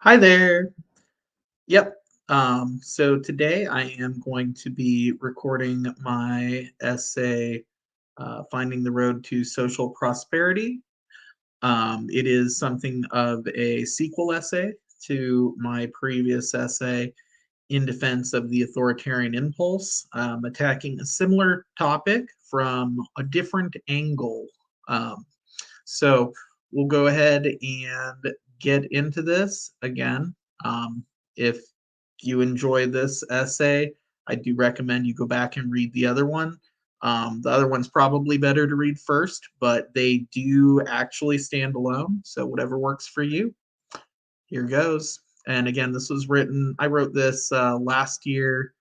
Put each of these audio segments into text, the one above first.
Hi there. Yep. So today I am going to be recording my essay, Finding the Road to Social Prosperity. It is something of a sequel essay to my previous essay, In Defense of the Authoritarian Impulse, attacking a similar topic from a different angle. Um, so we'll go ahead and get into this again. If you enjoy this essay, I do recommend you go back and read the other one. The other one's probably better to read first, but they do actually stand alone. So whatever works for you, here goes. And again, I wrote this last year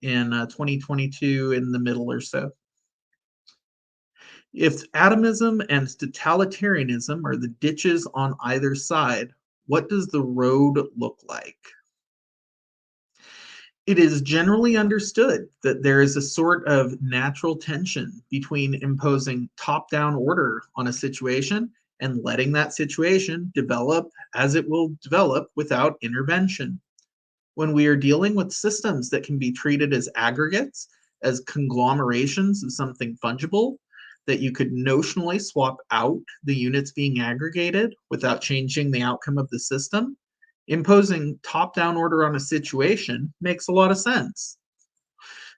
in 2022 in the middle or so. If atomism and totalitarianism are the ditches on either side, what does the road look like? It is generally understood that there is a sort of natural tension between imposing top down order on a situation and letting that situation develop as it will develop without intervention. When we are dealing with systems that can be treated as aggregates, as conglomerations of something fungible, that you could notionally swap out the units being aggregated without changing the outcome of the system, imposing top down order on a situation makes a lot of sense.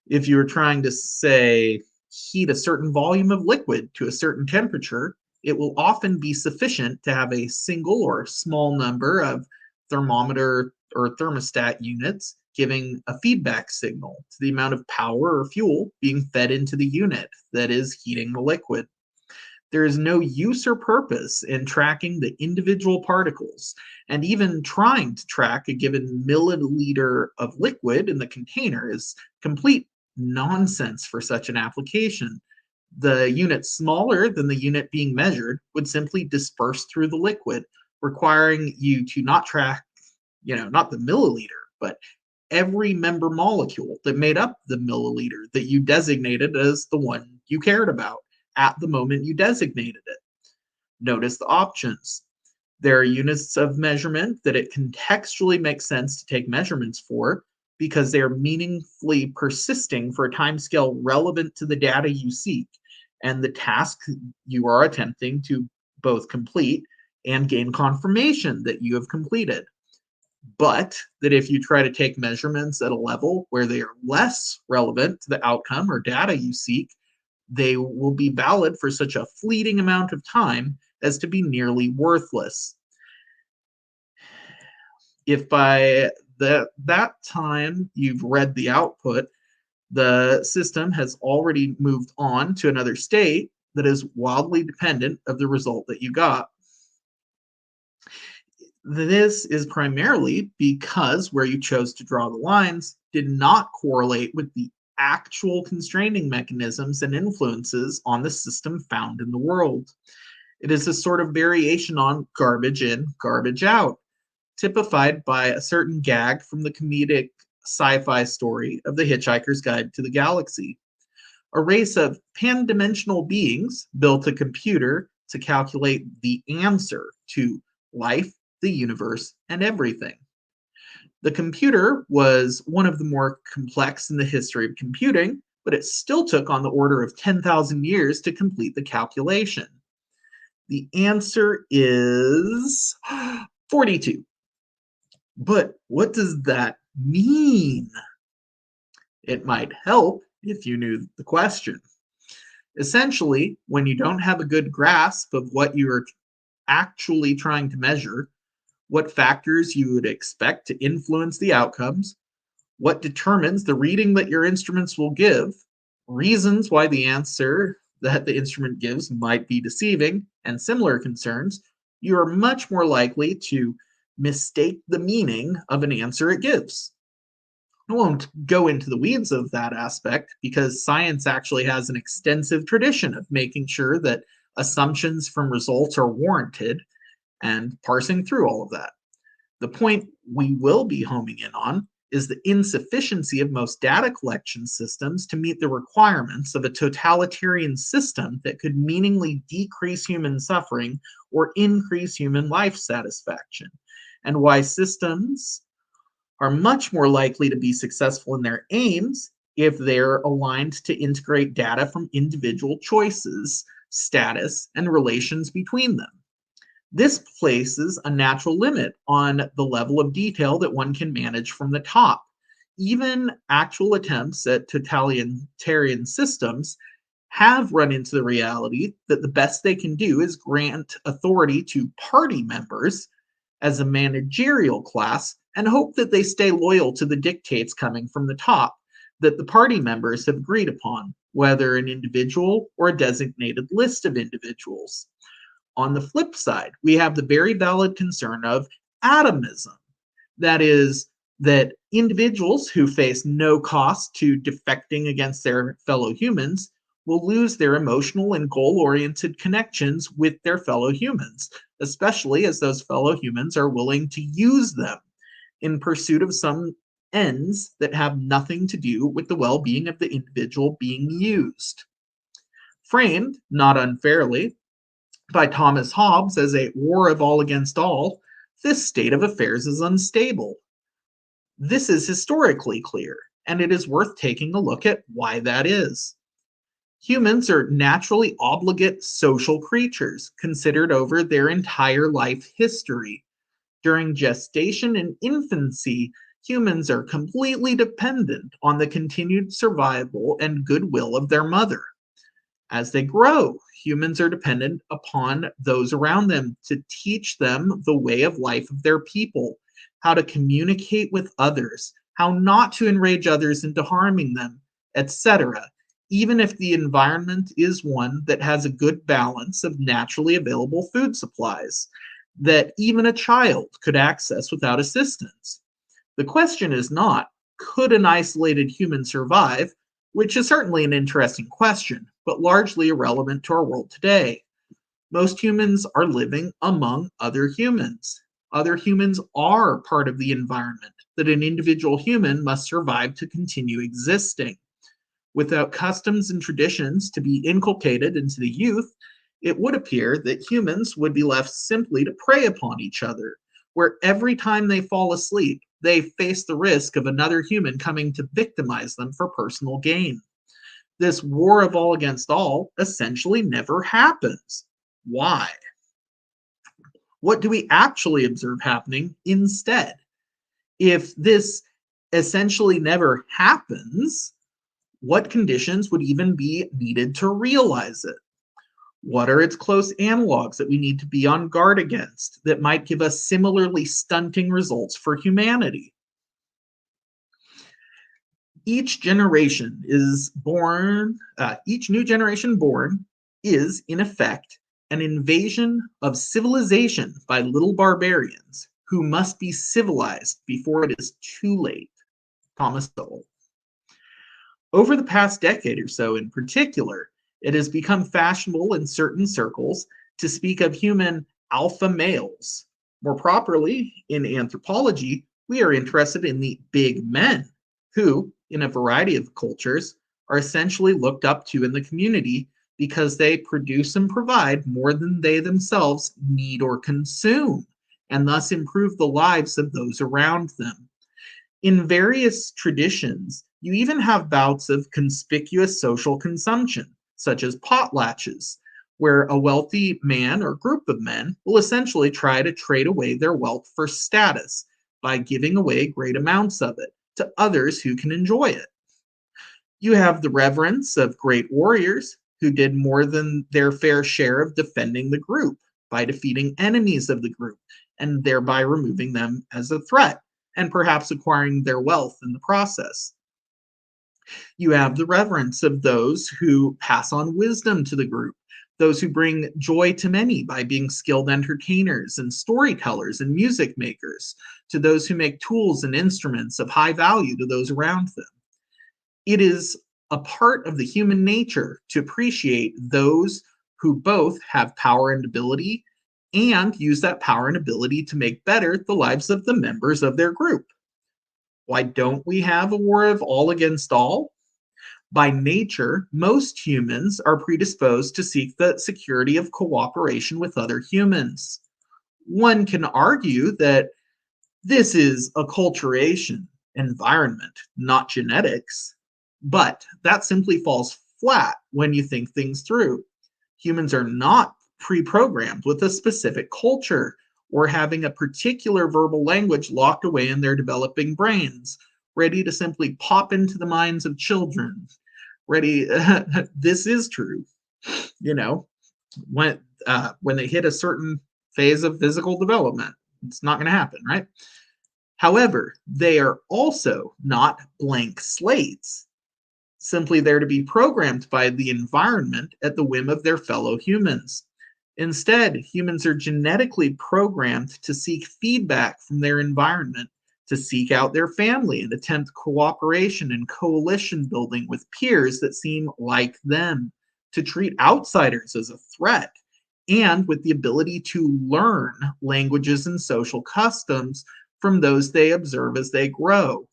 If you were trying to, say, heat a certain volume of liquid to a certain temperature, it will often be sufficient to have a single or small number of thermometer or thermostat units giving a feedback signal to the amount of power or fuel being fed into the unit that is heating the liquid. There is no use or purpose in tracking the individual particles, and even trying to track a given milliliter of liquid in the container is complete nonsense for such an application. The unit smaller than the unit being measured would simply disperse through the liquid, requiring you to not track, not the milliliter, but every member molecule that made up the milliliter that you designated as the one you cared about at the moment you designated it. Notice the options. There are units of measurement that it contextually makes sense to take measurements for because they are meaningfully persisting for a timescale relevant to the data you seek and the task you are attempting to both complete and gain confirmation that you have completed. But that if you try to take measurements at a level where they are less relevant to the outcome or data you seek, they will be valid for such a fleeting amount of time as to be nearly worthless. If by that time you've read the output, the system has already moved on to another state that is wildly dependent of the result that you got. This is primarily because where you chose to draw the lines did not correlate with the actual constraining mechanisms and influences on the system found in the world. It is a sort of variation on garbage in, garbage out, typified by a certain gag from the comedic sci fi story of The Hitchhiker's Guide to the Galaxy. A race of pan dimensional beings built a computer to calculate the answer to life, the universe, and everything. The computer was one of the more complex in the history of computing, but it still took on the order of 10,000 years to complete the calculation. The answer is 42. But what does that mean? It might help if you knew the question. Essentially, when you don't have a good grasp of what you are actually trying to measure, what factors you would expect to influence the outcomes, what determines the reading that your instruments will give, reasons why the answer that the instrument gives might be deceiving, and similar concerns, you are much more likely to mistake the meaning of an answer it gives. I won't go into the weeds of that aspect because science actually has an extensive tradition of making sure that assumptions from results are warranted and parsing through all of that. The point we will be homing in on is the insufficiency of most data collection systems to meet the requirements of a totalitarian system that could meaningfully decrease human suffering or increase human life satisfaction, and why systems are much more likely to be successful in their aims if they're aligned to integrate data from individual choices, status, and relations between them. This places a natural limit on the level of detail that one can manage from the top. Even actual attempts at totalitarian systems have run into the reality that the best they can do is grant authority to party members as a managerial class and hope that they stay loyal to the dictates coming from the top that the party members have agreed upon, whether an individual or a designated list of individuals. On the flip side, we have the very valid concern of atomism. That is, that individuals who face no cost to defecting against their fellow humans will lose their emotional and goal oriented connections with their fellow humans, especially as those fellow humans are willing to use them in pursuit of some ends that have nothing to do with the well being of the individual being used. Framed, not unfairly, by Thomas Hobbes as a war of all against all, this state of affairs is unstable. This is historically clear, and it is worth taking a look at why that is. Humans are naturally obligate social creatures, considered over their entire life history. During gestation and infancy, humans are completely dependent on the continued survival and goodwill of their mother. As they grow, humans are dependent upon those around them to teach them the way of life of their people, how to communicate with others, how not to enrage others into harming them, etc., even if the environment is one that has a good balance of naturally available food supplies that even a child could access without assistance. The question is not, could an isolated human survive, which is certainly an interesting question, but largely irrelevant to our world today. Most humans are living among other humans. Other humans are part of the environment that an individual human must survive to continue existing. Without customs and traditions to be inculcated into the youth, it would appear that humans would be left simply to prey upon each other, where every time they fall asleep, they face the risk of another human coming to victimize them for personal gain. This war of all against all essentially never happens. Why? What do we actually observe happening instead? If this essentially never happens, what conditions would even be needed to realize it? What are its close analogs that we need to be on guard against that might give us similarly stunting results for humanity? Each generation is born, each new generation born is, in effect, an invasion of civilization by little barbarians who must be civilized before it is too late. Thomas Sowell. Over the past decade or so, in particular, it has become fashionable in certain circles to speak of human alpha males. More properly, in anthropology, we are interested in the big men, who, in a variety of cultures, are essentially looked up to in the community because they produce and provide more than they themselves need or consume, and thus improve the lives of those around them. In various traditions, you even have bouts of conspicuous social consumption, such as potlatches, where a wealthy man or group of men will essentially try to trade away their wealth for status by giving away great amounts of it to others who can enjoy it. You have the reverence of great warriors who did more than their fair share of defending the group by defeating enemies of the group and thereby removing them as a threat and perhaps acquiring their wealth in the process. You have the reverence of those who pass on wisdom to the group, those who bring joy to many by being skilled entertainers and storytellers and music makers, to those who make tools and instruments of high value to those around them. It is a part of the human nature to appreciate those who both have power and ability and use that power and ability to make better the lives of the members of their group. Why don't we have a war of all against all? By nature, most humans are predisposed to seek the security of cooperation with other humans. One can argue that this is acculturation, environment, not genetics. But that simply falls flat when you think things through. Humans are not pre programmed with a specific culture or having a particular verbal language locked away in their developing brains, ready to simply pop into the minds of children. Ready, this is true. You know, when they hit a certain phase of physical development, it's not going to happen, right? However, they are also not blank slates, simply there to be programmed by the environment at the whim of their fellow humans. Instead, humans are genetically programmed to seek feedback from their environment, to seek out their family and attempt cooperation and coalition building with peers that seem like them, to treat outsiders as a threat, and with the ability to learn languages and social customs from those they observe as they grow.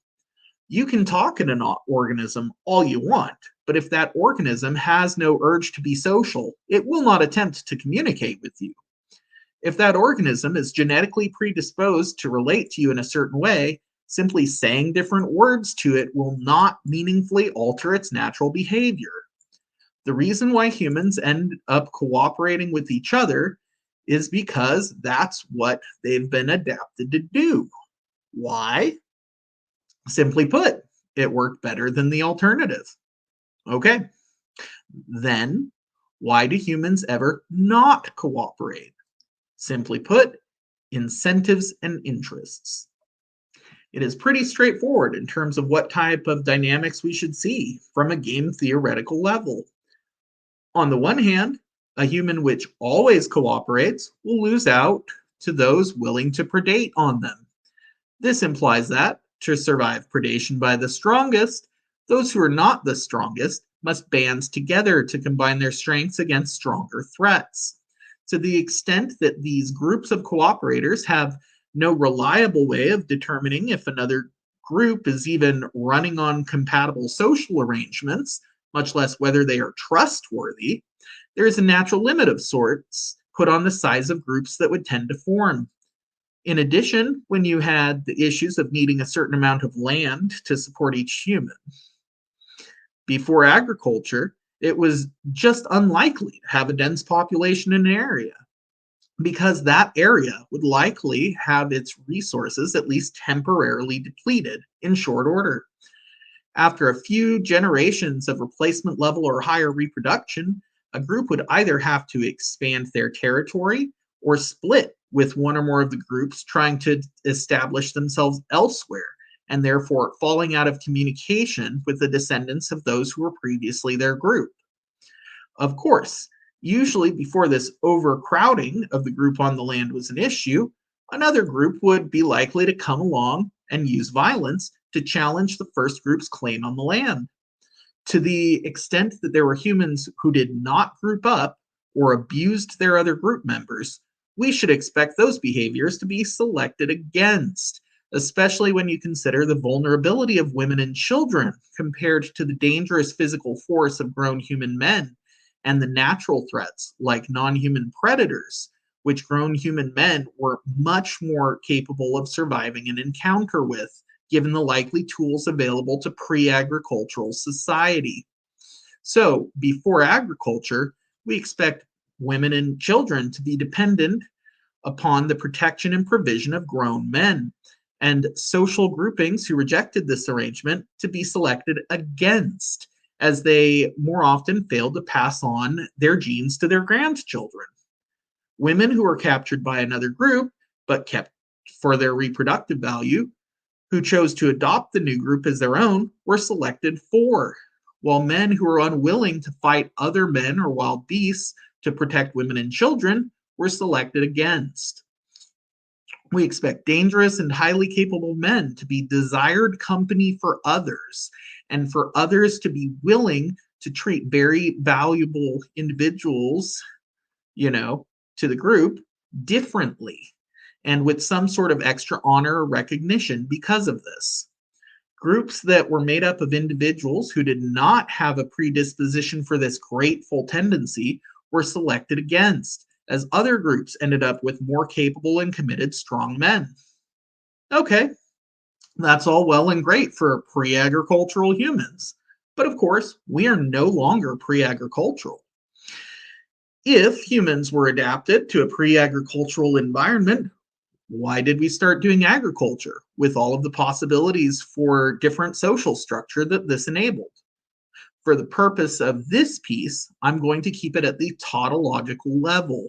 You can talk in an organism all you want, but if that organism has no urge to be social, it will not attempt to communicate with you. If that organism is genetically predisposed to relate to you in a certain way, simply saying different words to it will not meaningfully alter its natural behavior. The reason why humans end up cooperating with each other is because that's what they've been adapted to do. Why? Simply put, it worked better than the alternative. Okay, then why do humans ever not cooperate? Simply put, incentives and interests. It is pretty straightforward in terms of what type of dynamics we should see from a game theoretical level. On the one hand, a human which always cooperates will lose out to those willing to predate on them. This implies that, to survive predation by the strongest, those who are not the strongest must band together to combine their strengths against stronger threats. To the extent that these groups of cooperators have no reliable way of determining if another group is even running on compatible social arrangements, much less whether they are trustworthy, there is a natural limit of sorts put on the size of groups that would tend to form. In addition, when you had the issues of needing a certain amount of land to support each human, before agriculture, it was just unlikely to have a dense population in an area because that area would likely have its resources at least temporarily depleted in short order. After a few generations of replacement level or higher reproduction, a group would either have to expand their territory or split with one or more of the groups trying to establish themselves elsewhere, and therefore falling out of communication with the descendants of those who were previously their group. Of course, usually before this overcrowding of the group on the land was an issue, another group would be likely to come along and use violence to challenge the first group's claim on the land. To the extent that there were humans who did not group up or abused their other group members, we should expect those behaviors to be selected against, especially when you consider the vulnerability of women and children compared to the dangerous physical force of grown human men and the natural threats like non human predators, which grown human men were much more capable of surviving an encounter with, given the likely tools available to pre agricultural society. So, before agriculture, we expect women and children to be dependent upon the protection and provision of grown men, and social groupings who rejected this arrangement to be selected against, as they more often failed to pass on their genes to their grandchildren. Women who were captured by another group but kept for their reproductive value, who chose to adopt the new group as their own, were selected for, while men who were unwilling to fight other men or wild beasts to protect women and children were selected against. We expect dangerous and highly capable men to be desired company for others, and for others to be willing to treat very valuable individuals, to the group differently and with some sort of extra honor or recognition because of this. Groups that were made up of individuals who did not have a predisposition for this grateful tendency were selected against, as other groups ended up with more capable and committed strong men. Okay, that's all well and great for pre agricultural humans. But of course, we are no longer pre agricultural. If humans were adapted to a pre agricultural environment, why did we start doing agriculture with all of the possibilities for different social structure that this enabled? For the purpose of this piece, I'm going to keep it at the tautological level.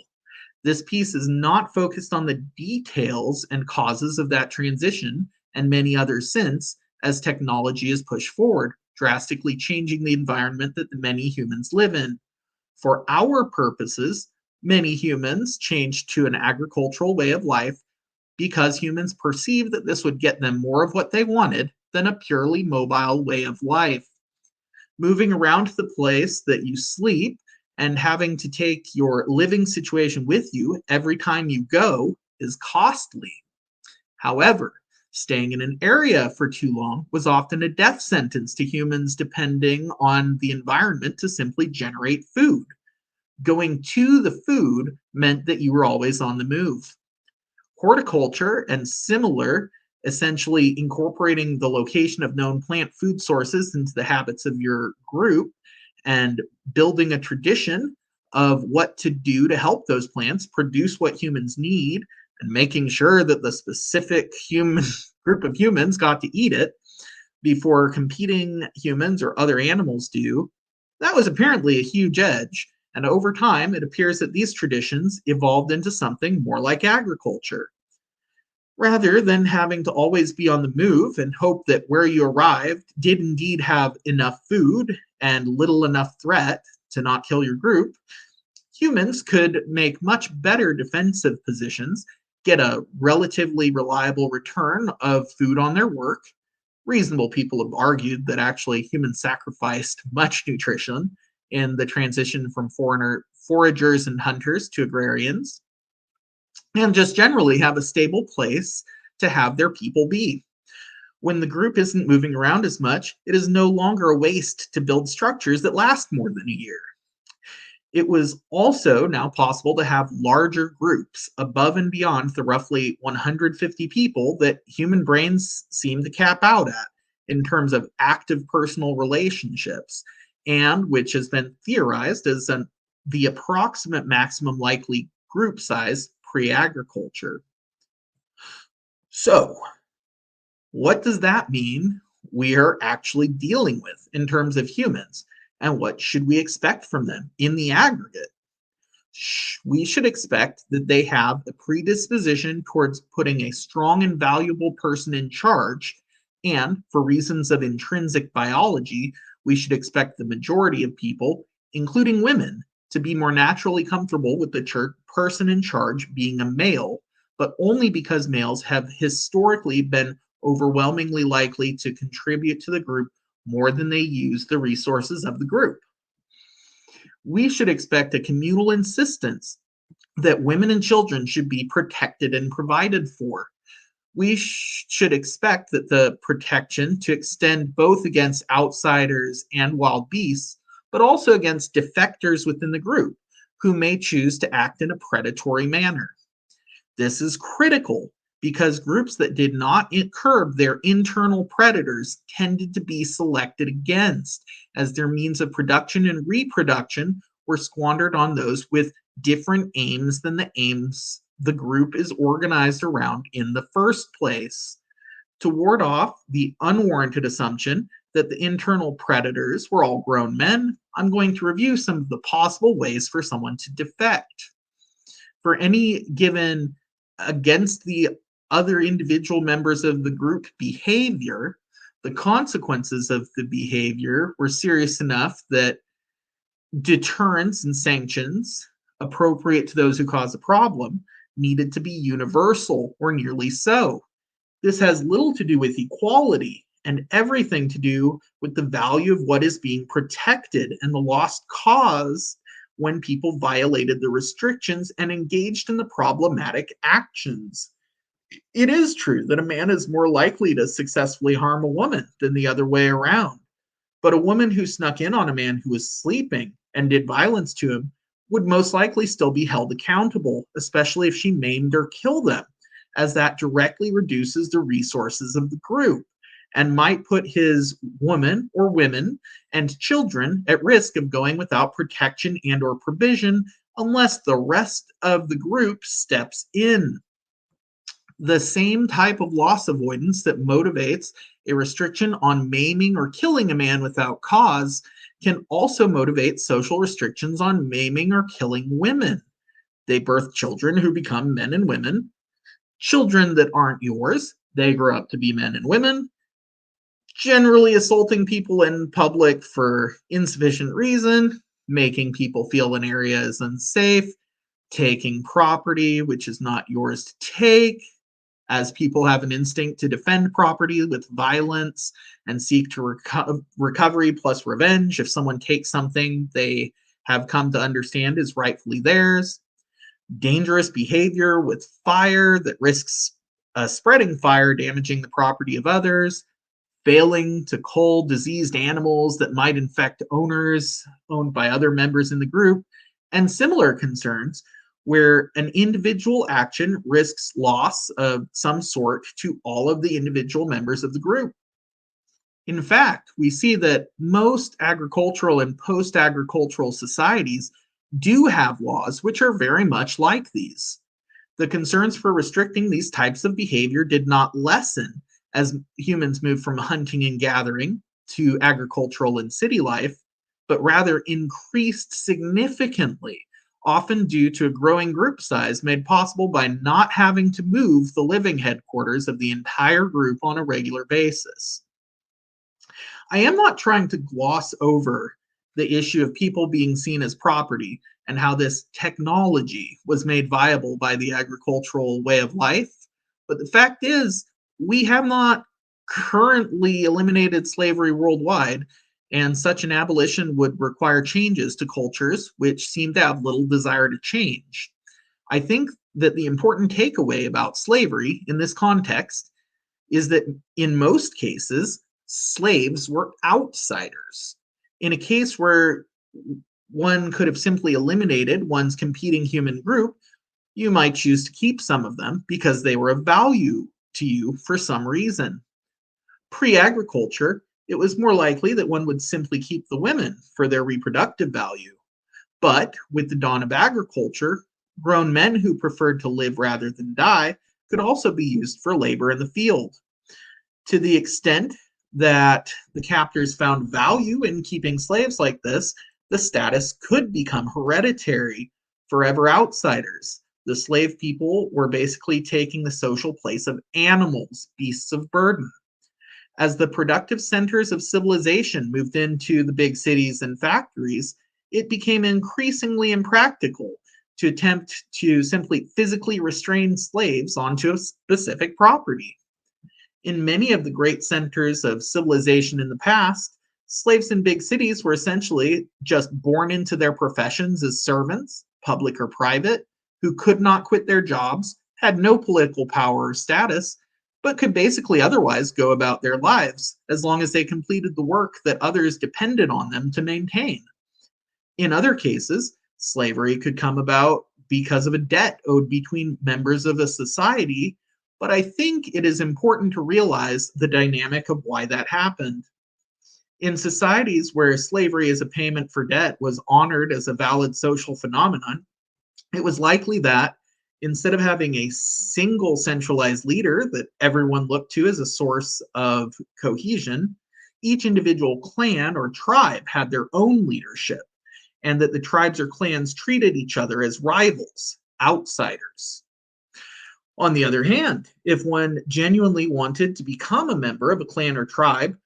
This piece is not focused on the details and causes of that transition and many others since, as technology is pushed forward, drastically changing the environment that many humans live in. For our purposes, many humans changed to an agricultural way of life because humans perceived that this would get them more of what they wanted than a purely mobile way of life. Moving around the place that you sleep and having to take your living situation with you every time you go is costly. However, staying in an area for too long was often a death sentence to humans depending on the environment to simply generate food. Going to the food meant that you were always on the move. Horticulture and similar, essentially incorporating the location of known plant food sources into the habits of your group and building a tradition of what to do to help those plants produce what humans need and making sure that the specific human group of humans got to eat it before competing humans or other animals do. That was apparently a huge edge, and over time it appears that these traditions evolved into something more like agriculture. Rather than having to always be on the move and hope that where you arrived did indeed have enough food and little enough threat to not kill your group, humans could make much better defensive positions, get a relatively reliable return of food on their work. Reasonable people have argued that actually humans sacrificed much nutrition in the transition from foreigner foragers and hunters to agrarians, and just generally have a stable place to have their people be. When the group isn't moving around as much, it is no longer a waste to build structures that last more than a year. It was also now possible to have larger groups above and beyond the roughly 150 people that human brains seem to cap out at in terms of active personal relationships, and which has been theorized as the approximate maximum likely group size pre agriculture. So, what does that mean we are actually dealing with in terms of humans? And what should we expect from them in the aggregate? We should expect that they have a predisposition towards putting a strong and valuable person in charge. And for reasons of intrinsic biology, we should expect the majority of people, including women, to be more naturally comfortable with the person in charge being a male, but only because males have historically been overwhelmingly likely to contribute to the group more than they use the resources of the group. We should expect a communal insistence that women and children should be protected and provided for. We should expect that the protection to extend both against outsiders and wild beasts, but also against defectors within the group who may choose to act in a predatory manner. This is critical because groups that did not curb their internal predators tended to be selected against, as their means of production and reproduction were squandered on those with different aims than the aims the group is organized around in the first place. To ward off the unwarranted assumption that the internal predators were all grown men, I'm going to review some of the possible ways for someone to defect. For any given against the other individual members of the group behavior, the consequences of the behavior were serious enough that deterrence and sanctions appropriate to those who cause a problem needed to be universal or nearly so. This has little to do with equality and everything to do with the value of what is being protected and the loss caused when people violated the restrictions and engaged in the problematic actions. It is true that a man is more likely to successfully harm a woman than the other way around. But a woman who snuck in on a man who was sleeping and did violence to him would most likely still be held accountable, especially if she maimed or killed them, as that directly reduces the resources of the group and might put his woman or women and children at risk of going without protection and or provision unless the rest of the group steps in. The same type of loss avoidance that motivates a restriction on maiming or killing a man without cause can also motivate social restrictions on maiming or killing women. They birth children who become men and women. Children that aren't yours, they grow up to be men and women, generally assaulting people in public for insufficient reason, making people feel an area is unsafe, taking property which is not yours to take, as people have an instinct to defend property with violence and seek to recovery plus revenge if someone takes something they have come to understand is rightfully theirs. Dangerous behavior with fire that risks spreading fire, damaging the property of others. Failing to cull diseased animals that might infect owners owned by other members in the group, and similar concerns where an individual action risks loss of some sort to all of the individual members of the group. In fact, we see that most agricultural and post agricultural societies do have laws which are very much like these. The concerns for restricting these types of behavior did not lessen as humans moved from hunting and gathering to agricultural and city life, but rather increased significantly, often due to a growing group size made possible by not having to move the living headquarters of the entire group on a regular basis. I am not trying to gloss over the issue of people being seen as property and how this technology was made viable by the agricultural way of life. But the fact is, we have not currently eliminated slavery worldwide, and such an abolition would require changes to cultures which seem to have little desire to change. I think that the important takeaway about slavery in this context is that in most cases, slaves were outsiders. In a case where one could have simply eliminated one's competing human group, you might choose to keep some of them because they were of value to you for some reason. Pre agriculture, it was more likely that one would simply keep the women for their reproductive value. But with the dawn of agriculture, grown men who preferred to live rather than die could also be used for labor in the field. To the extent that the captors found value in keeping slaves like this, the status could become hereditary, forever outsiders. The slave people were basically taking the social place of animals, beasts of burden. As the productive centers of civilization moved into the big cities and factories, it became increasingly impractical to attempt to simply physically restrain slaves onto a specific property. In many of the great centers of civilization in the past, slaves in big cities were essentially just born into their professions as servants, public or private, who could not quit their jobs, had no political power or status, but could basically otherwise go about their lives as long as they completed the work that others depended on them to maintain. In other cases, slavery could come about because of a debt owed between members of a society, but I think it is important to realize the dynamic of why that happened. In societies where slavery as a payment for debt was honored as a valid social phenomenon, it was likely that instead of having a single centralized leader that everyone looked to as a source of cohesion, each individual clan or tribe had their own leadership, and that the tribes or clans treated each other as rivals, outsiders. On the other hand, if one genuinely wanted to become a member of a clan or tribe,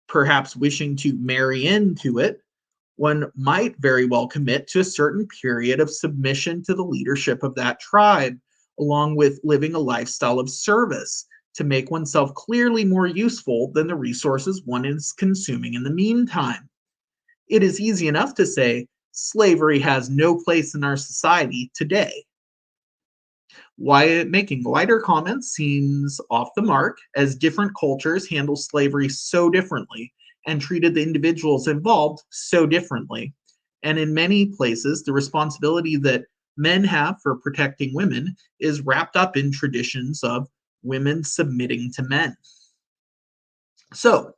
perhaps wishing to marry into it, one might very well commit to a certain period of submission to the leadership of that tribe, along with living a lifestyle of service to make oneself clearly more useful than the resources one is consuming in the meantime. It is easy enough to say slavery has no place in our society today. Why making lighter comments seems off the mark, as different cultures handle slavery so differently and treated the individuals involved so differently. And in many places, the responsibility that men have for protecting women is wrapped up in traditions of women submitting to men. So,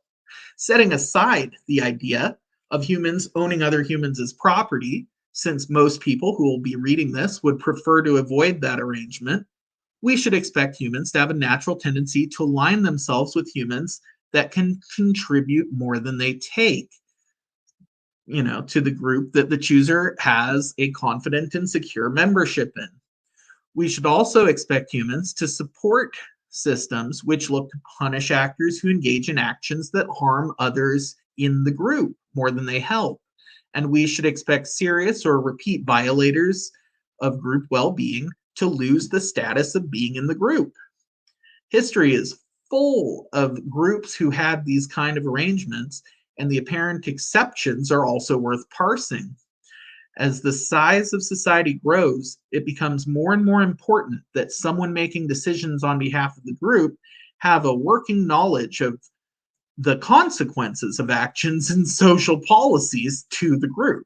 setting aside the idea of humans owning other humans as property, since most people who will be reading this would prefer to avoid that arrangement, we should expect humans to have a natural tendency to align themselves with humans that can contribute more than they take, to the group that the chooser has a confident and secure membership in. We should also expect humans to support systems which look to punish actors who engage in actions that harm others in the group more than they help. And we should expect serious or repeat violators of group well being to lose the status of being in the group. History is full of groups who had these kind of arrangements, and the apparent exceptions are also worth parsing. As the size of society grows, it becomes more and more important that someone making decisions on behalf of the group have a working knowledge of the consequences of actions and social policies to the group.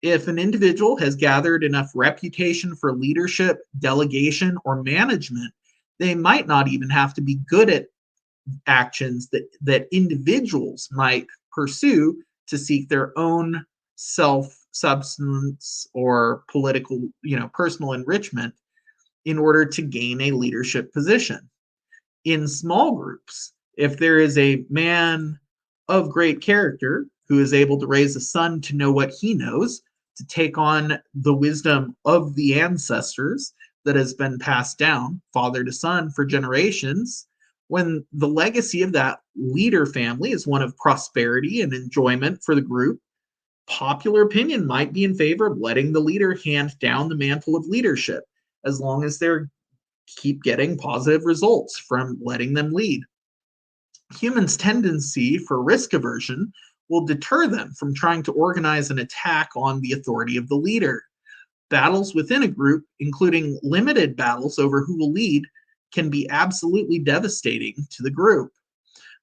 If an individual has gathered enough reputation for leadership, delegation, or management, they might not even have to be good at actions that individuals might pursue to seek their own self substance or political, personal enrichment in order to gain a leadership position. In small groups, if there is a man of great character who is able to raise a son to know what he knows, to take on the wisdom of the ancestors that has been passed down, father to son, for generations, when the legacy of that leader family is one of prosperity and enjoyment for the group, popular opinion might be in favor of letting the leader hand down the mantle of leadership as long as they're keep getting positive results from letting them lead. Humans' tendency for risk aversion will deter them from trying to organize an attack on the authority of the leader. Battles within a group, including limited battles over who will lead, can be absolutely devastating to the group.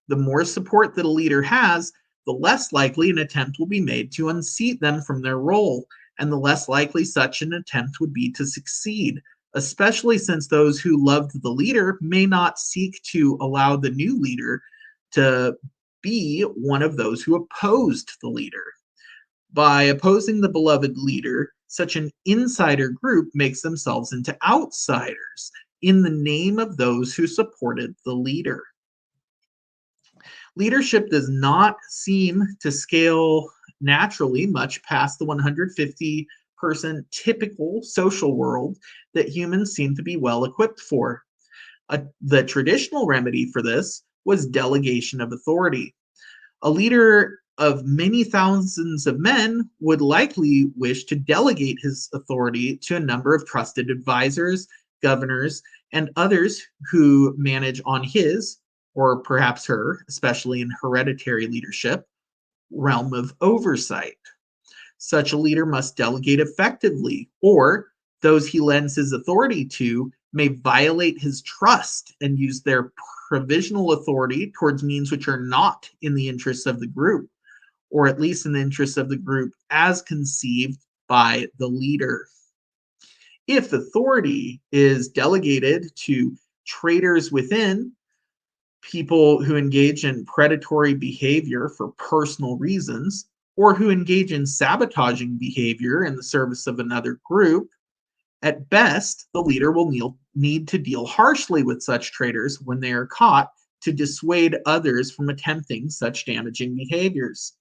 The more support that a leader has, the less likely an attempt will be made to unseat them from their role, and the less likely such an attempt would be to succeed, especially since those who loved the leader may not seek to allow the new leader to be one of those who opposed the leader. By opposing the beloved leader, such an insider group makes themselves into outsiders in the name of those who supported the leader. Leadership does not seem to scale naturally much past the 150-person typical social world that humans seem to be well equipped for. The traditional remedy for this was delegation of authority. A leader of many thousands of men would likely wish to delegate his authority to a number of trusted advisors, governors, and others who manage on his, or perhaps her, especially in hereditary leadership, realm of oversight. Such a leader must delegate effectively, or those he lends his authority to may violate his trust and use their provisional authority towards means which are not in the interests of the group, or at least in the interests of the group as conceived by the leader. If authority is delegated to traitors within, people who engage in predatory behavior for personal reasons, or who engage in sabotaging behavior in the service of another group, at best, the leader will need to deal harshly with such traitors when they are caught to dissuade others from attempting such damaging behaviors.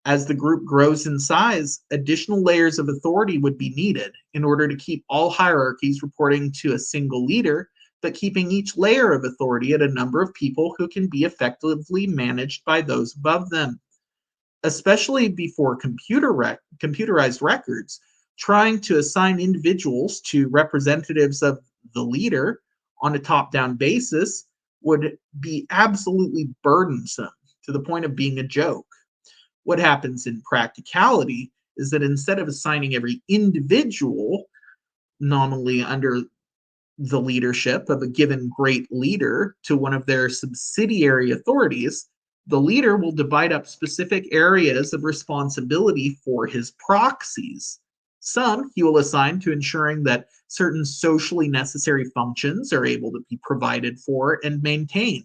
As the group grows in size, additional layers of authority would be needed in order to keep all hierarchies reporting to a single leader, but keeping each layer of authority at a number of people who can be effectively managed by those above them. Especially before computerized records, trying to assign individuals to representatives of the leader on a top down basis would be absolutely burdensome to the point of being a joke. What happens in practicality is that instead of assigning every individual nominally under the leadership of a given great leader to one of their subsidiary authorities, the leader will divide up specific areas of responsibility for his proxies. Some he will assign to ensuring that certain socially necessary functions are able to be provided for and maintained.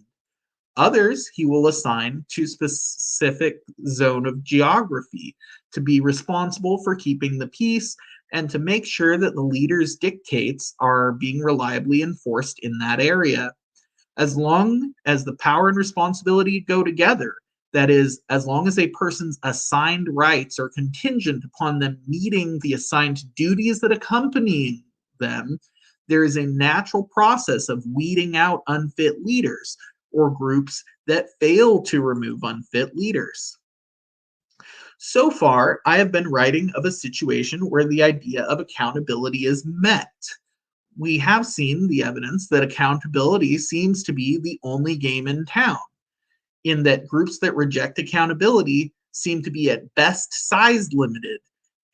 Others he will assign to specific zone of geography to be responsible for keeping the peace and to make sure that the leader's dictates are being reliably enforced in that area. As long as the power and responsibility go together, that is, as long as a person's assigned rights are contingent upon them meeting the assigned duties that accompany them, there is a natural process of weeding out unfit leaders or groups that fail to remove unfit leaders. So far, I have been writing of a situation where the idea of accountability is met. We have seen the evidence that accountability seems to be the only game in town, in that groups that reject accountability seem to be at best size limited,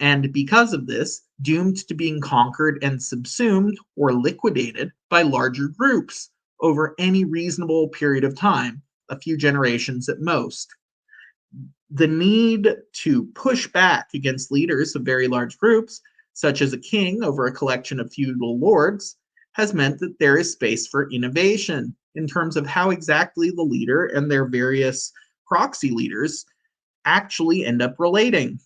and because of this, doomed to being conquered and subsumed or liquidated by larger groups over any reasonable period of time, a few generations at most. The need to push back against leaders of very large groups, such as a king over a collection of feudal lords, has meant that there is space for innovation in terms of how exactly the leader and their various proxy leaders actually end up relating.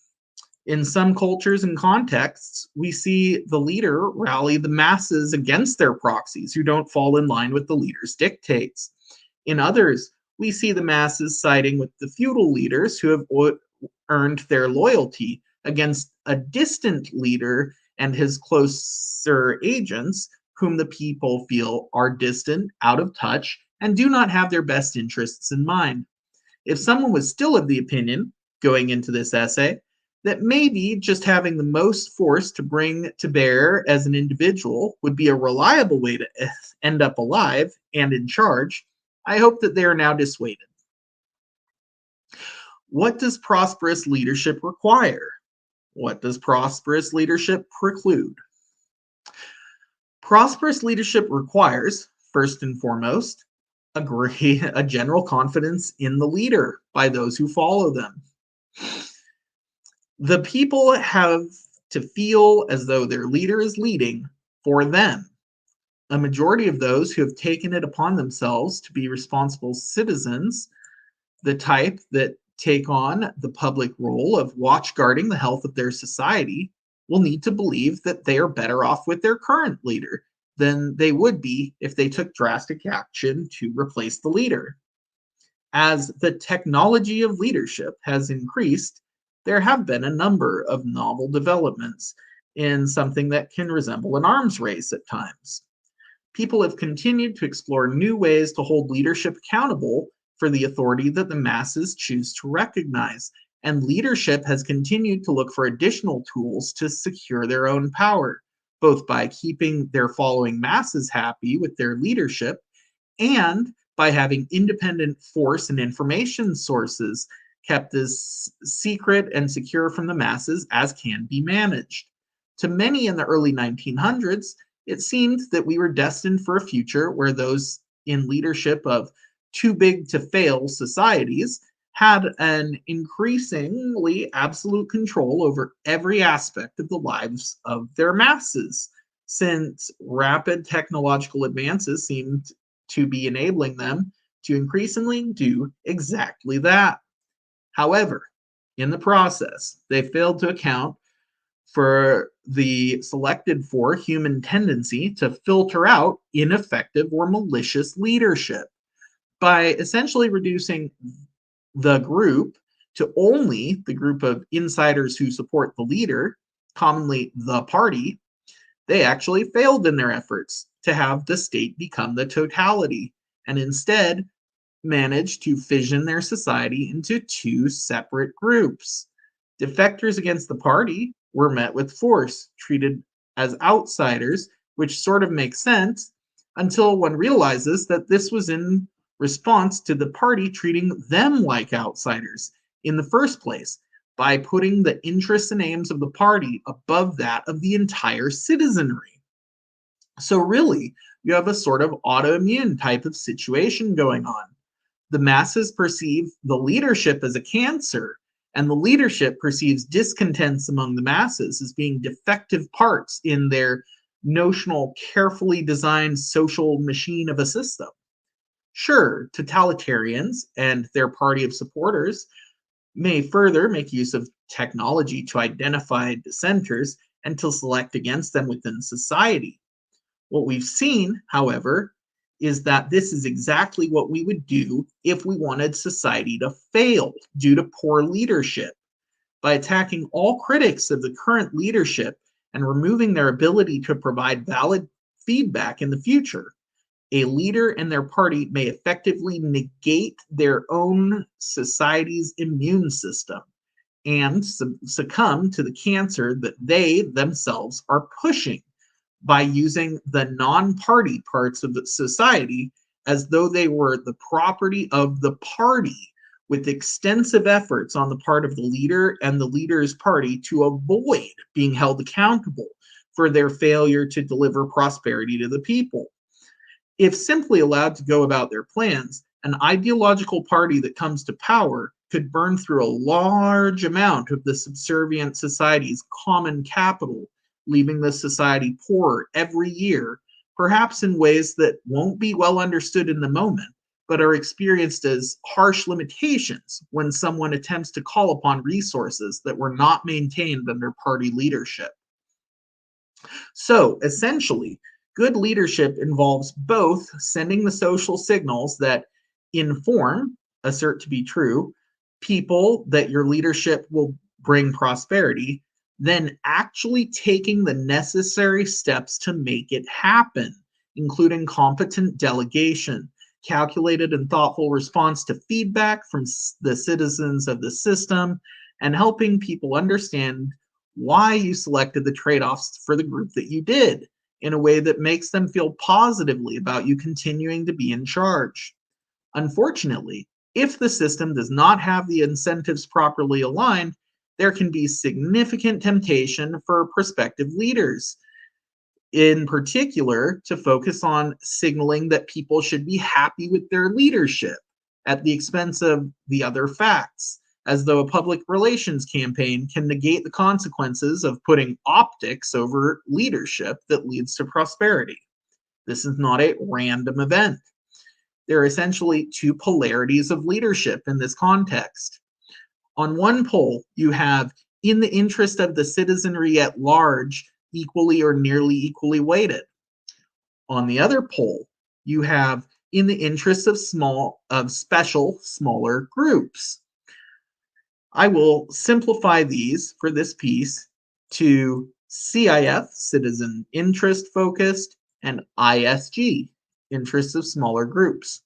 In some cultures and contexts, we see the leader rally the masses against their proxies who don't fall in line with the leader's dictates. In others, we see the masses siding with the feudal leaders who have earned their loyalty against a distant leader and his closer agents, whom the people feel are distant, out of touch, and do not have their best interests in mind. If someone was still of the opinion, going into this essay, that maybe just having the most force to bring to bear as an individual would be a reliable way to end up alive and in charge, I hope that they are now dissuaded. What does prosperous leadership require? What does prosperous leadership preclude? Prosperous leadership requires, first and foremost, a general confidence in the leader by those who follow them. The people have to feel as though their leader is leading for them. A majority of those who have taken it upon themselves to be responsible citizens, the type that take on the public role of watchguarding the health of their society, will need to believe that they are better off with their current leader than they would be if they took drastic action to replace the leader. As the technology of leadership has increased, there have been a number of novel developments in something that can resemble an arms race at times. People have continued to explore new ways to hold leadership accountable for the authority that the masses choose to recognize, and leadership has continued to look for additional tools to secure their own power, both by keeping their following masses happy with their leadership and by having independent force and information sources kept as secret and secure from the masses as can be managed. To many in the early 1900s, it seemed that we were destined for a future where those in leadership of too big to fail societies had an increasingly absolute control over every aspect of the lives of their masses, since rapid technological advances seemed to be enabling them to increasingly do exactly that. However, in the process, they failed to account for the selected for human tendency to filter out ineffective or malicious leadership by essentially reducing the group to only the group of insiders who support the leader, commonly the party. They actually failed in their efforts to have the state become the totality and instead managed to fission their society into two separate groups. Defectors against the party were met with force, treated as outsiders, which sort of makes sense until one realizes that this was in response to the party treating them like outsiders in the first place by putting the interests and aims of the party above that of the entire citizenry. So, really, you have a sort of autoimmune type of situation going on. The masses perceive the leadership as a cancer, and the leadership perceives discontents among the masses as being defective parts in their notional, carefully designed social machine of a system. Sure, totalitarians and their party of supporters may further make use of technology to identify dissenters and to select against them within society. What we've seen, however, is that this is exactly what we would do if we wanted society to fail due to poor leadership. By attacking all critics of the current leadership and removing their ability to provide valid feedback in the future, a leader and their party may effectively negate their own society's immune system and succumb to the cancer that they themselves are pushing by using the non party parts of the society as though they were the property of the party, with extensive efforts on the part of the leader and the leader's party to avoid being held accountable for their failure to deliver prosperity to the people. If simply allowed to go about their plans, an ideological party that comes to power could burn through a large amount of the subservient society's common capital, leaving the society poorer every year, perhaps in ways that won't be well understood in the moment, but are experienced as harsh limitations when someone attempts to call upon resources that were not maintained under party leadership. So essentially, good leadership involves both sending the social signals that inform, assert to be true, people that your leadership will bring prosperity, then actually taking the necessary steps to make it happen, including competent delegation, calculated and thoughtful response to feedback from the citizens of the system, and helping people understand why you selected the trade offs for the group that you did in a way that makes them feel positively about you continuing to be in charge. Unfortunately, if the system does not have the incentives properly aligned, there can be significant temptation for prospective leaders, in particular, to focus on signaling that people should be happy with their leadership at the expense of the other facts, as though a public relations campaign can negate the consequences of putting optics over leadership that leads to prosperity. This is not a random event. There are essentially two polarities of leadership in this context. On one pole, you have in the interest of the citizenry at large, equally or nearly equally weighted. On the other pole, you have in the interest of special smaller groups. I will simplify these for this piece to CIF, citizen interest focused, and ISG, interests of smaller groups.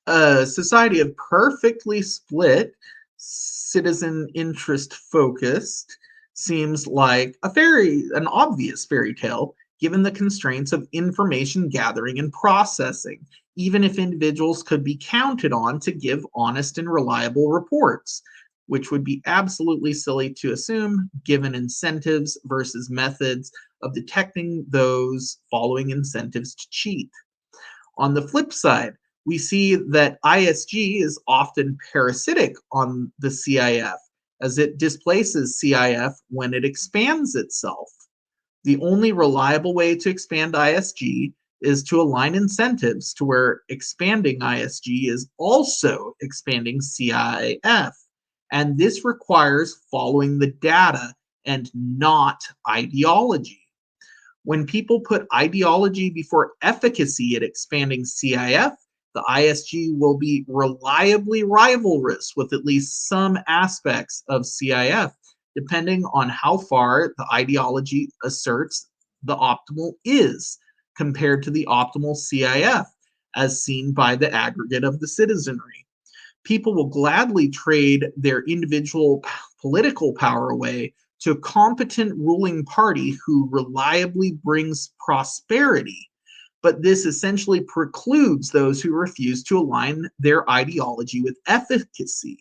A society of perfectly split, citizen interest focused seems like an obvious fairy tale given the constraints of information gathering and processing, even if individuals could be counted on to give honest and reliable reports, which would be absolutely silly to assume given incentives versus methods of detecting those following incentives to cheat. On the flip side, we see that ISG is often parasitic on the CIF as it displaces CIF when it expands itself. The only reliable way to expand ISG is to align incentives to where expanding ISG is also expanding CIF. And this requires following the data and not ideology. When people put ideology before efficacy at expanding CIF, the ISG will be reliably rivalrous with at least some aspects of CIF, depending on how far the ideology asserts the optimal is compared to the optimal CIF, as seen by the aggregate of the citizenry. People will gladly trade their individual political power away to a competent ruling party who reliably brings prosperity. But this essentially precludes those who refuse to align their ideology with efficacy.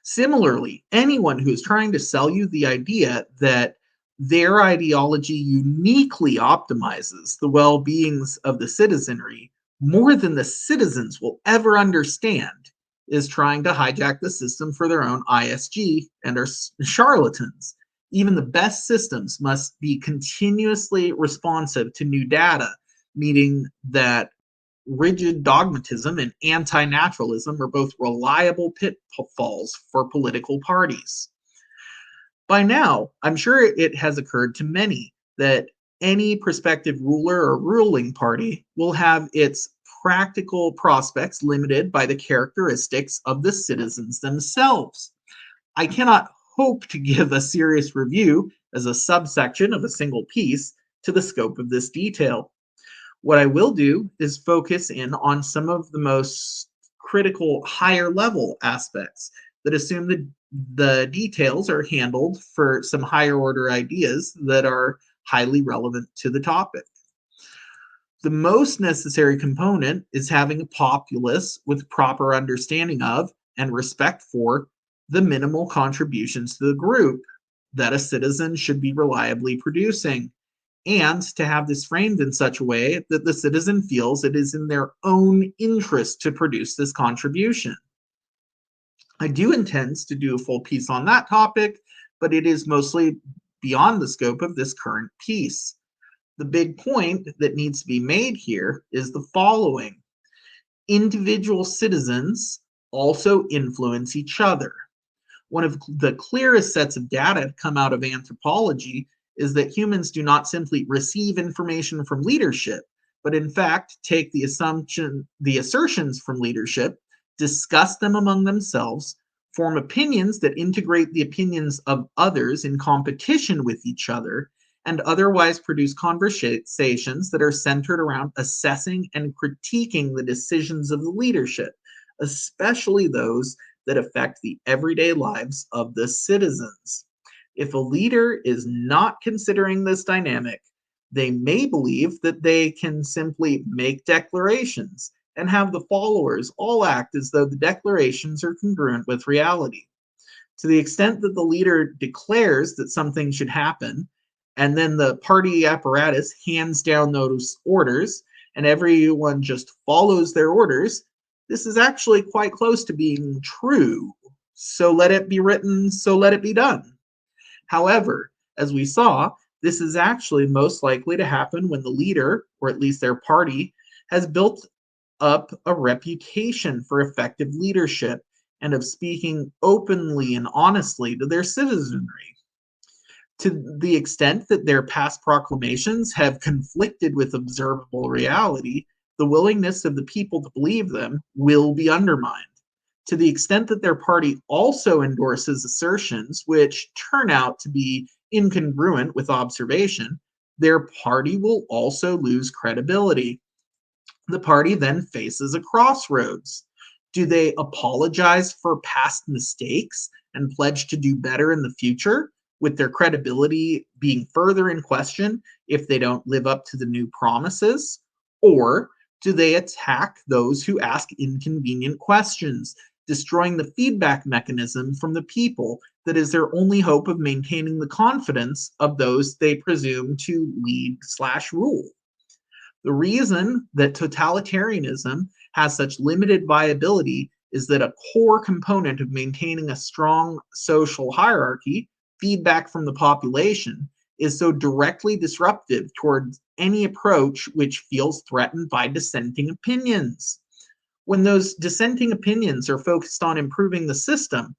Similarly, anyone who is trying to sell you the idea that Their ideology uniquely optimizes the well beings of the citizenry more than the citizens will ever understand, is trying to hijack the system for their own ISG and are charlatans. Even the best systems must be continuously responsive to new data, meaning that rigid dogmatism and anti naturalism are both reliable pitfalls for political parties. By now, I'm sure it has occurred to many that any prospective ruler or ruling party will have its practical prospects limited by the characteristics of the citizens themselves. I cannot hope to give a serious review as a subsection of a single piece to the scope of this detail. What I will do is focus in on some of the most critical higher level aspects that assume that the details are handled for some higher order ideas that are highly relevant to the topic. The most necessary component is having a populace with proper understanding of and respect for the minimal contributions to the group that a citizen should be reliably producing, and to have this framed in such a way that the citizen feels it is in their own interest to produce this contribution. I do intend to do a full piece on that topic, but it is mostly beyond the scope of this current piece. The big point that needs to be made here is the following: individual citizens also influence each other. One of the clearest sets of data to come out of anthropology is that humans do not simply receive information from leadership, but in fact take the assertions from leadership, discuss them among themselves, form opinions that integrate the opinions of others in competition with each other, and otherwise produce conversations that are centered around assessing and critiquing the decisions of the leadership, especially those that affect the everyday lives of the citizens. If a leader is not considering this dynamic, they may believe that they can simply make declarations and have the followers all act as though the declarations are congruent with reality. To the extent that the leader declares that something should happen, and then the party apparatus hands down those orders, and everyone just follows their orders, this is actually quite close to being true. So let it be written, so let it be done. However, as we saw, this is actually most likely to happen when the leader, or at least their party, has built up a reputation for effective leadership and of speaking openly and honestly to their citizenry. To the extent that their past proclamations have conflicted with observable reality, the willingness of the people to believe them will be undermined. To the extent that their party also endorses assertions which turn out to be incongruent with observation, their party will also lose credibility. The party then faces a crossroads. Do they apologize for past mistakes and pledge to do better in the future, with their credibility being further in question if they don't live up to the new promises? Or do they attack those who ask inconvenient questions, destroying the feedback mechanism from the people that is their only hope of maintaining the confidence of those they presume to lead/rule? The reason that totalitarianism has such limited viability is that a core component of maintaining a strong social hierarchy, feedback from the population, is so directly disruptive towards any approach which feels threatened by dissenting opinions. When those dissenting opinions are focused on improving the system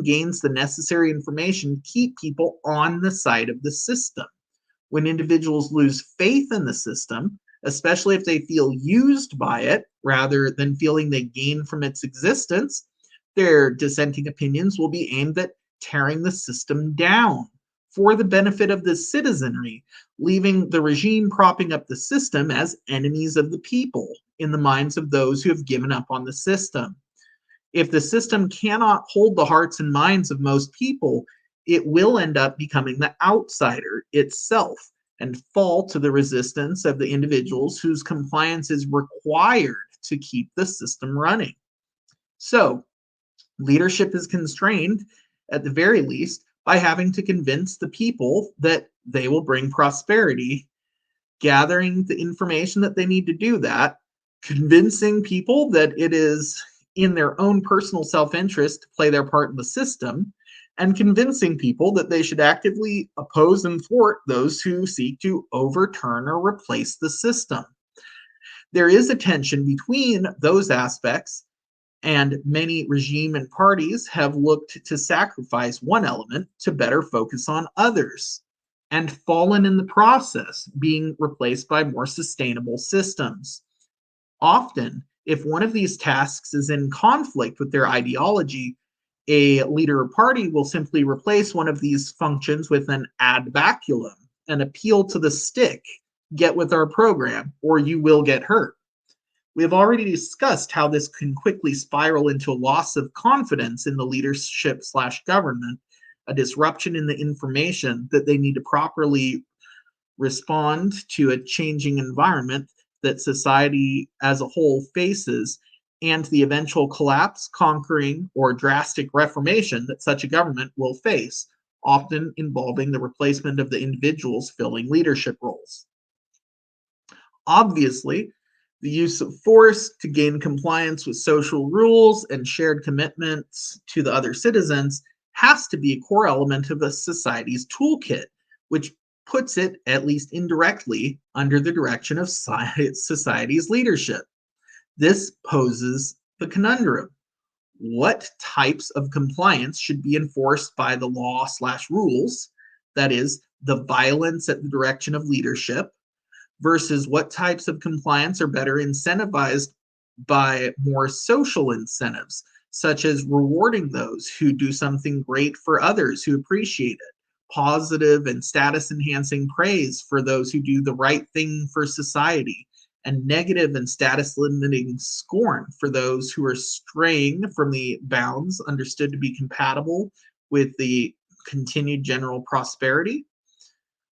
gains the necessary information to keep people on the side of the system. When individuals lose faith in the system, especially if they feel used by it rather than feeling they gain from its existence, their dissenting opinions will be aimed at tearing the system down for the benefit of the citizenry, leaving the regime propping up the system as enemies of the people in the minds of those who have given up on the system. If the system cannot hold the hearts and minds of most people, it will end up becoming the outsider itself and fall to the resistance of the individuals whose compliance is required to keep the system running. So, leadership is constrained, at the very least, by having to convince the people that they will bring prosperity, gathering the information that they need to do that, convincing people that it is in their own personal self interest to play their part in the system, and convincing people that they should actively oppose and thwart those who seek to overturn or replace the system. There is a tension between those aspects, and many regime and parties have looked to sacrifice one element to better focus on others, and fallen in the process, being replaced by more sustainable systems. Often, if one of these tasks is in conflict with their ideology, a leader or party will simply replace one of these functions with an ad baculum, an appeal to the stick, get with our program, or you will get hurt. We have already discussed how this can quickly spiral into a loss of confidence in the leadership slash government, a disruption in the information that they need to properly respond to a changing environment that society as a whole faces, and the eventual collapse, conquering, or drastic reformation that such a government will face, often involving the replacement of the individuals filling leadership roles. Obviously, the use of force to gain compliance with social rules and shared commitments to the other citizens has to be a core element of a society's toolkit, which puts it, at least indirectly, under the direction of society's leadership. This poses the conundrum. What types of compliance should be enforced by the law slash rules, that is, the violence at the direction of leadership, versus what types of compliance are better incentivized by more social incentives, such as rewarding those who do something great for others who appreciate it, positive and status enhancing praise for those who do the right thing for society, and negative and status limiting scorn for those who are straying from the bounds understood to be compatible with the continued general prosperity.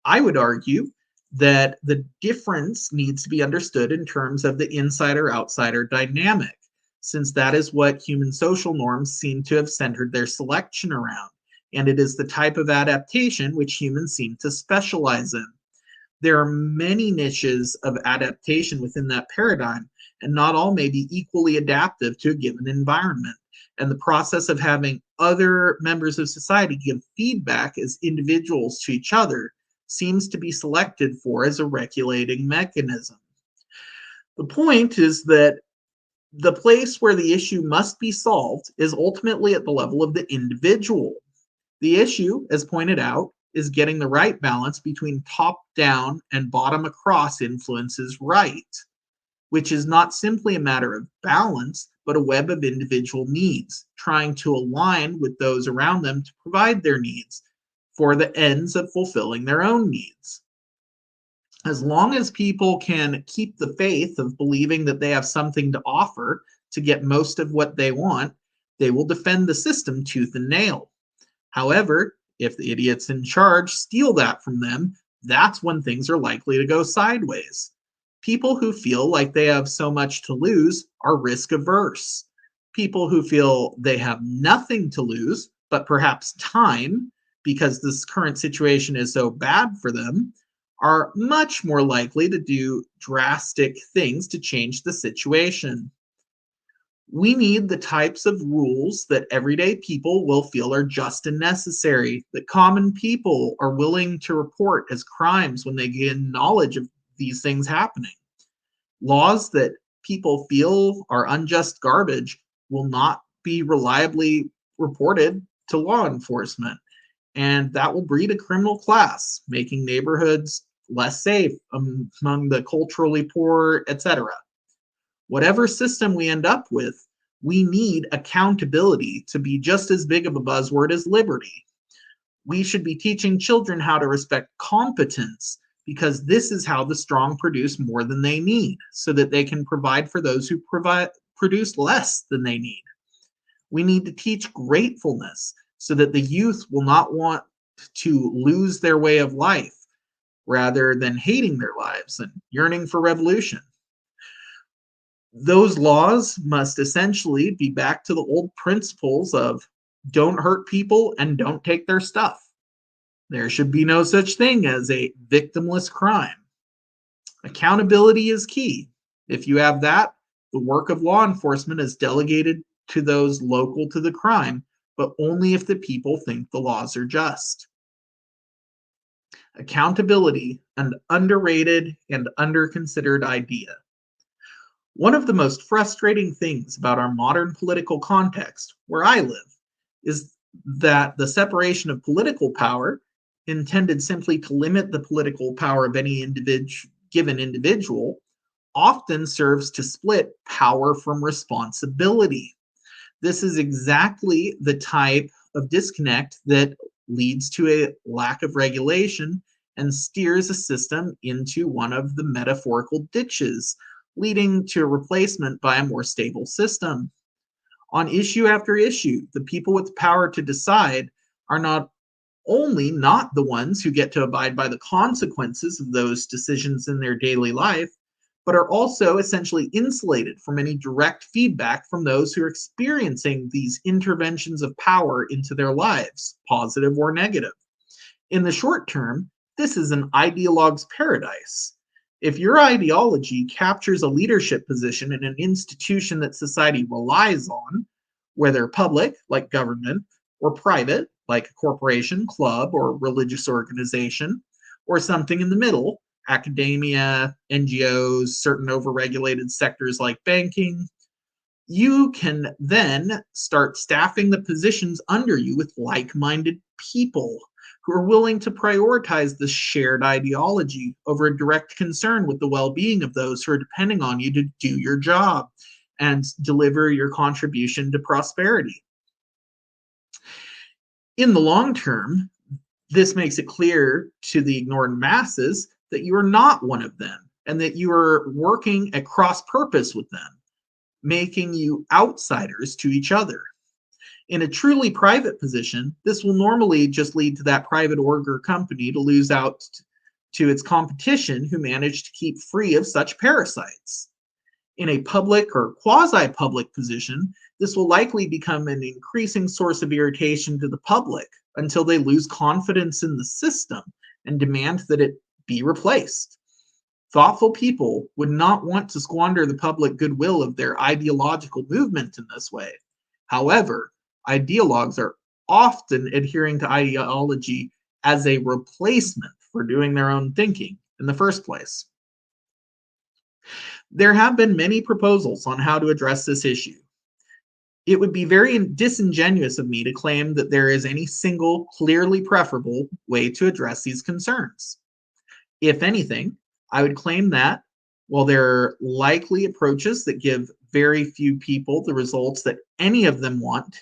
I would argue that the difference needs to be understood in terms of the insider outsider dynamic, since that is what human social norms seem to have centered their selection around, and it is the type of adaptation which humans seem to specialize in. There are many niches of adaptation within that paradigm, and not all may be equally adaptive to a given environment. And the process of having other members of society give feedback as individuals to each other seems to be selected for as a regulating mechanism. The point is that the place where the issue must be solved is ultimately at the level of the individual. The issue, as pointed out, is getting the right balance between top down and bottom across influences right, which is not simply a matter of balance, but a web of individual needs, trying to align with those around them to provide their needs for the ends of fulfilling their own needs. As long as people can keep the faith of believing that they have something to offer to get most of what they want, they will defend the system tooth and nail. However, if the idiots in charge steal that from them, that's when things are likely to go sideways. People who feel like they have so much to lose are risk averse. People who feel they have nothing to lose, but perhaps time, because this current situation is so bad for them, are much more likely to do drastic things to change the situation. We need the types of rules that everyday people will feel are just and necessary, that common people are willing to report as crimes when they gain knowledge of these things happening. Laws that people feel are unjust garbage will not be reliably reported to law enforcement, and that will breed a criminal class, making neighborhoods less safe among the culturally poor, etc. Whatever system we end up with, we need accountability to be just as big of a buzzword as liberty. We should be teaching children how to respect competence, because this is how the strong produce more than they need, so that they can provide for those who produce less than they need. We need to teach gratefulness so that the youth will not want to lose their way of life rather than hating their lives and yearning for revolution. Those laws must essentially be back to the old principles of Don't hurt people and don't take their stuff. There should be no such thing as a victimless crime. Accountability is key. If you have that, the work of law enforcement is delegated to those local to the crime, but only if the people think the laws are just. Accountability, an underrated and underconsidered idea. One of the most frustrating things about our modern political context, where I live, is that the separation of political power, intended simply to limit the political power of any given individual, often serves to split power from responsibility. This is exactly the type of disconnect that leads to a lack of regulation and steers a system into one of the metaphorical ditches, leading to a replacement by a more stable system. On issue after issue, the people with the power to decide are not only not the ones who get to abide by the consequences of those decisions in their daily life, but are also essentially insulated from any direct feedback from those who are experiencing these interventions of power into their lives, positive or negative. In the short term, this is an ideologue's paradise. If your ideology captures a leadership position in an institution that society relies on, whether public, like government, or private, like a corporation, club, or religious organization, or something in the middle, academia, NGOs, certain overregulated sectors like banking, you can then start staffing the positions under you with like-minded people who are willing to prioritize this shared ideology over a direct concern with the well-being of those who are depending on you to do your job and deliver your contribution to prosperity. In the long term, this makes it clear to the ignored masses that you are not one of them and that you are working at cross purpose with them, making you outsiders to each other. In a truly private position, this will normally just lead to that private org or company to lose out to its competition who managed to keep free of such parasites. In a public or quasi-public position, this will likely become an increasing source of irritation to the public until they lose confidence in the system and demand that it be replaced. Thoughtful people would not want to squander the public goodwill of their ideological movement in this way. However, ideologues are often adhering to ideology as a replacement for doing their own thinking in the first place. There have been many proposals on how to address this issue. It would be very disingenuous of me to claim that there is any single, clearly preferable way to address these concerns. If anything, I would claim that while there are likely approaches that give very few people the results that any of them want,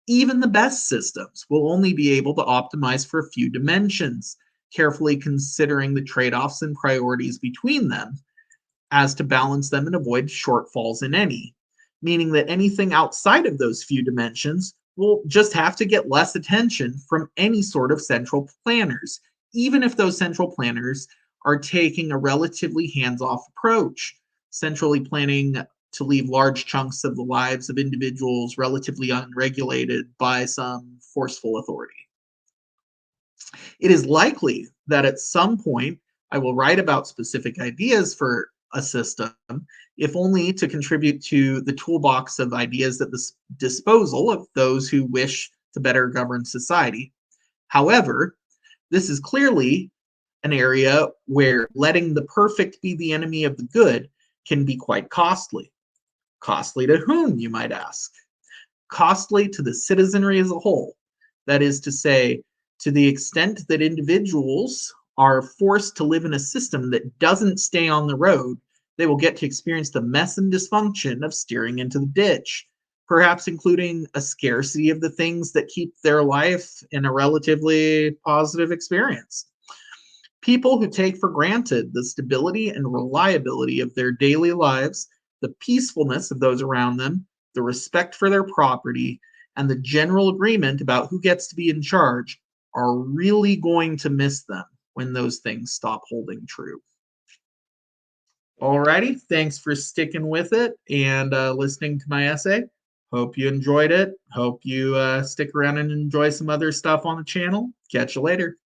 even the best systems will only be able to optimize for a few dimensions, carefully considering the trade-offs and priorities between them as to balance them and avoid shortfalls in any, meaning that anything outside of those few dimensions will just have to get less attention from any sort of central planners, even if those central planners are taking a relatively hands-off approach, centrally planning to leave large chunks of the lives of individuals relatively unregulated by some forceful authority. It is likely that at some point I will write about specific ideas for a system, if only to contribute to the toolbox of ideas at the disposal of those who wish to better govern society. However, this is clearly an area where letting the perfect be the enemy of the good can be quite costly. Costly to whom, you might ask? Costly to the citizenry as a whole. That is to say, to the extent that individuals are forced to live in a system that doesn't stay on the road, they will get to experience the mess and dysfunction of steering into the ditch, perhaps including a scarcity of the things that keep their life in a relatively positive experience. People who take for granted the stability and reliability of their daily lives, the peacefulness of those around them, the respect for their property, and the general agreement about who gets to be in charge are really going to miss them when those things stop holding true. Alrighty, thanks for sticking with it and listening to my essay. Hope you enjoyed it. Hope you stick around and enjoy some other stuff on the channel. Catch you later.